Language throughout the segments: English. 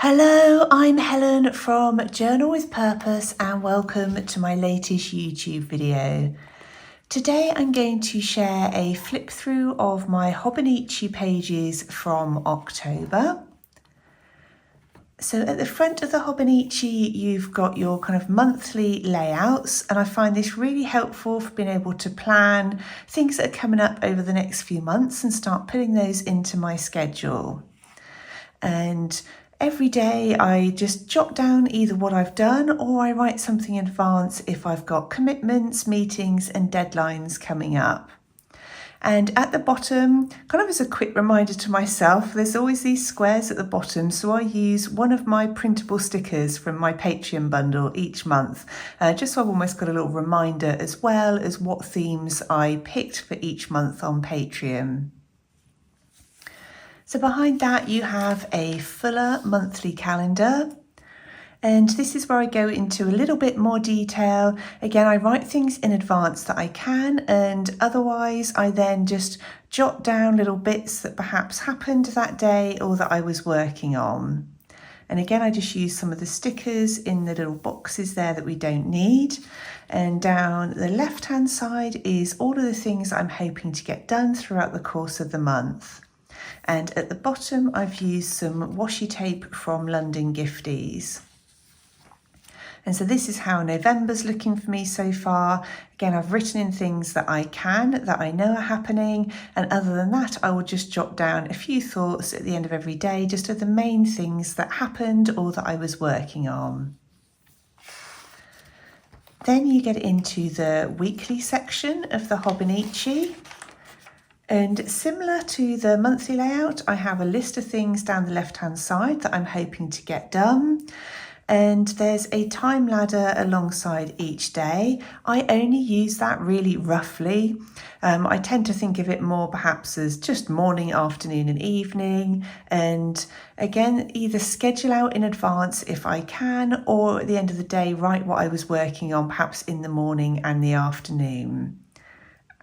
Hello, I'm Helen from Journal with Purpose and welcome to my latest YouTube video. Today I'm going to share a flip through of my Hobonichi pages from October. So at the front of the Hobonichi you've got your kind of monthly layouts, and I find this really helpful for being able to plan things that are coming up over the next few months and start putting those into my schedule. And every day I just jot down either what I've done or I write something in advance if I've got commitments, meetings and deadlines coming up. And at the bottom, kind of as a quick reminder to myself, there's always these squares at the bottom. So I use one of my printable stickers from my Patreon bundle each month, just so I've almost got a little reminder as well as what themes I picked for each month on Patreon. So behind that you have a fuller monthly calendar, and this is where I go into a little bit more detail. Again, I write things in advance that I can, and otherwise I then just jot down little bits that perhaps happened that day or that I was working on. And again, I just use some of the stickers in the little boxes there that we don't need. And down the left-hand side is all of the things I'm hoping to get done throughout the course of the month. And at the bottom, I've used some washi tape from London Gifties. And so this is how November's looking for me so far. Again, I've written in things that I can, that I know are happening. And other than that, I will just jot down a few thoughts at the end of every day, just of the main things that happened or that I was working on. Then you get into the weekly section of the Hobonichi. And similar to the monthly layout, I have a list of things down the left-hand side that I'm hoping to get done. And there's a time ladder alongside each day. I only use that really roughly. I tend to think of it more perhaps as just morning, afternoon and evening. And again, either schedule out in advance if I can, or at the end of the day, write what I was working on, perhaps in the morning and the afternoon.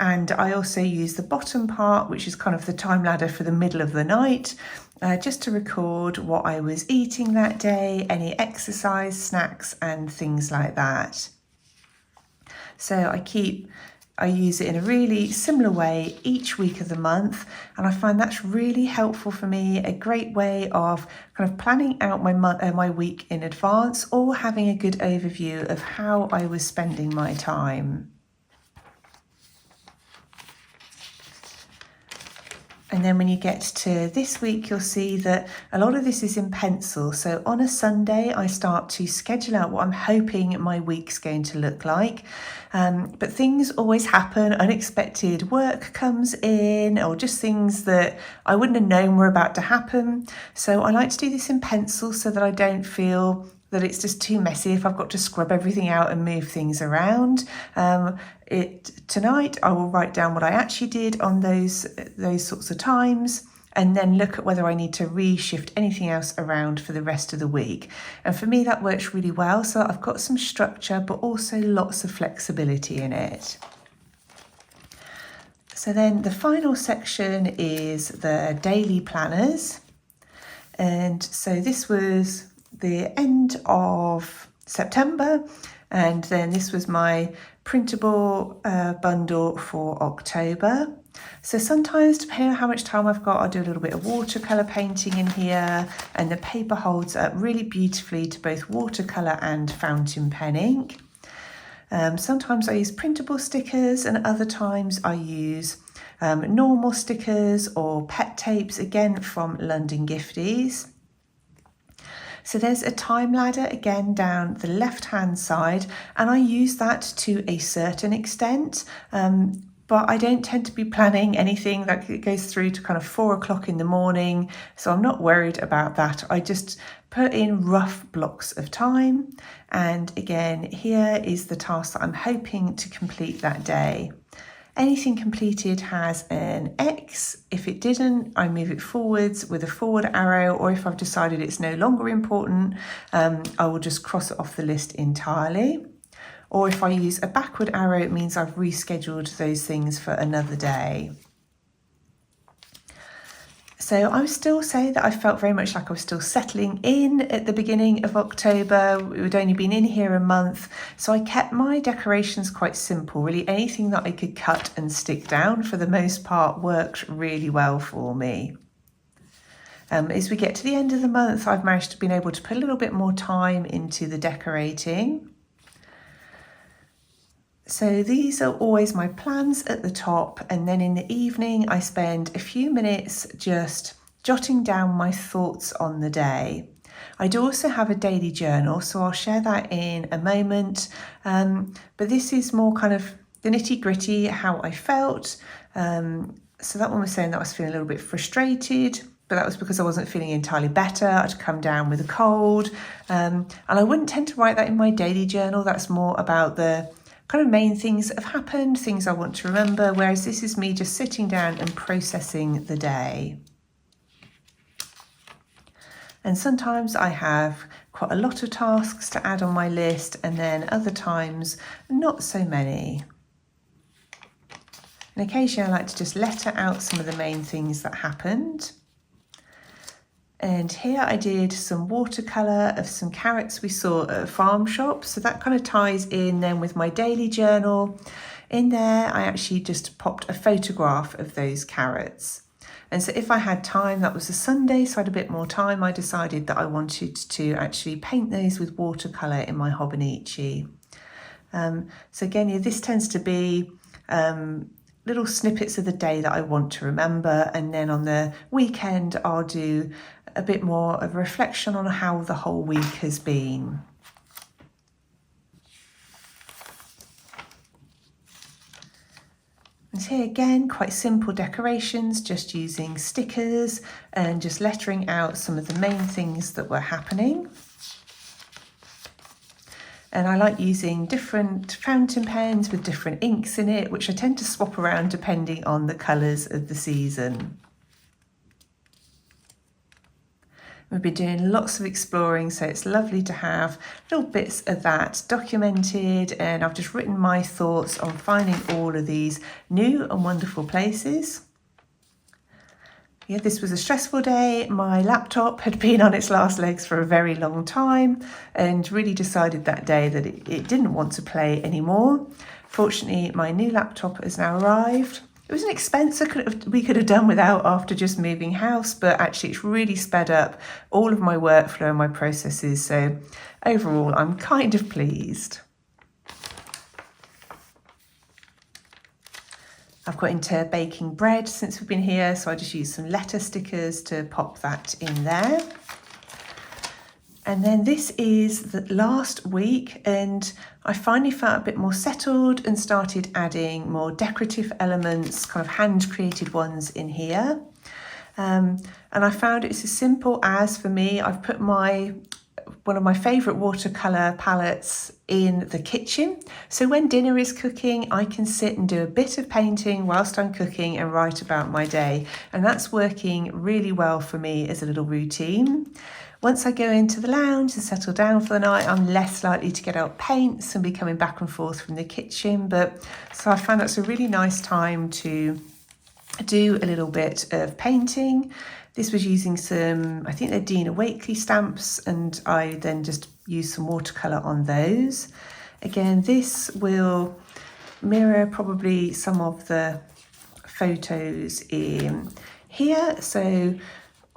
And I also use the bottom part, which is kind of the time ladder for the middle of the night, just to record what I was eating that day, any exercise, snacks and things like that. So I use it in a really similar way each week of the month, and I find that's really helpful for me, a great way of kind of planning out my week in advance or having a good overview of how I was spending my time. And then when you get to this week, you'll see that a lot of this is in pencil. So on a Sunday, I start to schedule out what I'm hoping my week's going to look like. But things always happen. Unexpected work comes in, or just things that I wouldn't have known were about to happen. So I like to do this in pencil so that I don't feel that it's just too messy if I've got to scrub everything out and move things around. Tonight I will write down what I actually did on those sorts of times, and then look at whether I need to reshift anything else around for the rest of the week. And for me that works really well, so I've got some structure but also lots of flexibility in it. So then the final section is the daily planners. And so this was the end of September, and then this was my printable bundle for October. So sometimes, depending on how much time I've got, I'll do a little bit of watercolour painting in here, and the paper holds up really beautifully to both watercolour and fountain pen ink. Sometimes I use printable stickers, and other times I use normal stickers or pet tapes, again from London Gifties. So there's a time ladder again down the left-hand side, and I use that to a certain extent, but I don't tend to be planning anything that goes through to kind of 4 o'clock in the morning, so I'm not worried about that. I just put in rough blocks of time, and again, here is the task that I'm hoping to complete that day. Anything completed has an X. If it didn't, I move it forwards with a forward arrow, or if I've decided it's no longer important, I will just cross it off the list entirely. Or if I use a backward arrow, it means I've rescheduled those things for another day. So I would still say that I felt very much like I was still settling in at the beginning of October. We'd only been in here a month. So I kept my decorations quite simple. Really anything that I could cut and stick down for the most part worked really well for me. As we get to the end of the month, I've managed to be able to put a little bit more time into the decorating. So these are always my plans at the top, and then in the evening I spend a few minutes just jotting down my thoughts on the day. I do also have a daily journal, so I'll share that in a moment, but this is more kind of the nitty-gritty, how I felt. So that one was saying that I was feeling a little bit frustrated, but that was because I wasn't feeling entirely better. I'd come down with a cold, and I wouldn't tend to write that in my daily journal. That's more about the kind of main things that have happened, things I want to remember, whereas this is me just sitting down and processing the day. And sometimes I have quite a lot of tasks to add on my list, and then other times not so many. And occasionally I like to just letter out some of the main things that happened. And here I did some watercolour of some carrots we saw at a farm shop. So that kind of ties in then with my daily journal. In there, I actually just popped a photograph of those carrots. And so if I had time, that was a Sunday, so I had a bit more time, I decided that I wanted to actually paint those with watercolour in my Hobonichi. So again, yeah, this tends to be little snippets of the day that I want to remember, and then on the weekend I'll do a bit more of a reflection on how the whole week has been. And here again, quite simple decorations, just using stickers and just lettering out some of the main things that were happening. And I like using different fountain pens with different inks in it, which I tend to swap around depending on the colours of the season. We've been doing lots of exploring, so it's lovely to have little bits of that documented, and I've just written my thoughts on finding all of these new and wonderful places. Yeah, this was a stressful day. My laptop had been on its last legs for a very long time and really decided that day that it didn't want to play anymore. Fortunately, my new laptop has now arrived. It was an expense we could have done without after just moving house, but actually it's really sped up all of my workflow and my processes. So overall, I'm kind of pleased. I've got into baking bread since we've been here, so I just used some letter stickers to pop that in there. And then this is the last week, and I finally felt a bit more settled and started adding more decorative elements, kind of hand-created ones in here. And I found it's as simple as, for me, I've put one of my favourite watercolour palettes in the kitchen. So when dinner is cooking, I can sit and do a bit of painting whilst I'm cooking and write about my day. And that's working really well for me as a little routine. Once I go into the lounge and settle down for the night, I'm less likely to get out paints and be coming back and forth from the kitchen. So I found that's a really nice time to do a little bit of painting. This was using some, I think they're Dina Wakley stamps, and I then just used some watercolour on those. Again, this will mirror probably some of the photos in here. So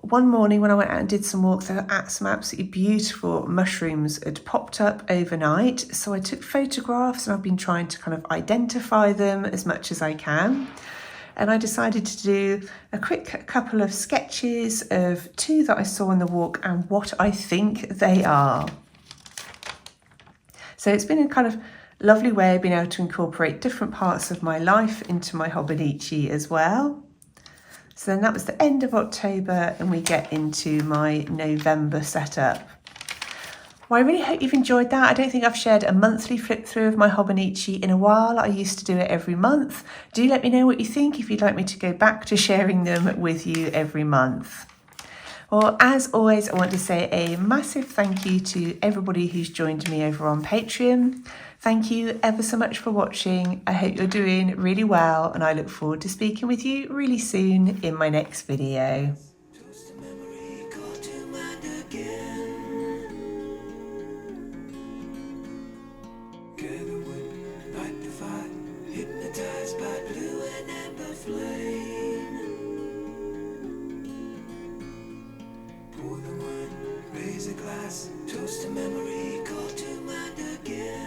one morning when I went out and did some walks, there were some absolutely beautiful mushrooms had popped up overnight. So I took photographs, and I've been trying to kind of identify them as much as I can. And I decided to do a quick couple of sketches of two that I saw on the walk and what I think they are. So it's been a kind of lovely way of being able to incorporate different parts of my life into my Hobonichi as well. So then that was the end of October, and we get into my November setup. Well, I really hope you've enjoyed that. I don't think I've shared a monthly flip through of my Hobonichi in a while. I used to do it every month. Do let me know what you think if you'd like me to go back to sharing them with you every month. Well, as always, I want to say a massive thank you to everybody who's joined me over on Patreon. Thank you ever so much for watching. I hope you're doing really well, and I look forward to speaking with you really soon in my next video. Gather wood, light the fire, hypnotized by blue and amber flame. Pour the wine, raise a glass, toast a memory, call to mind again.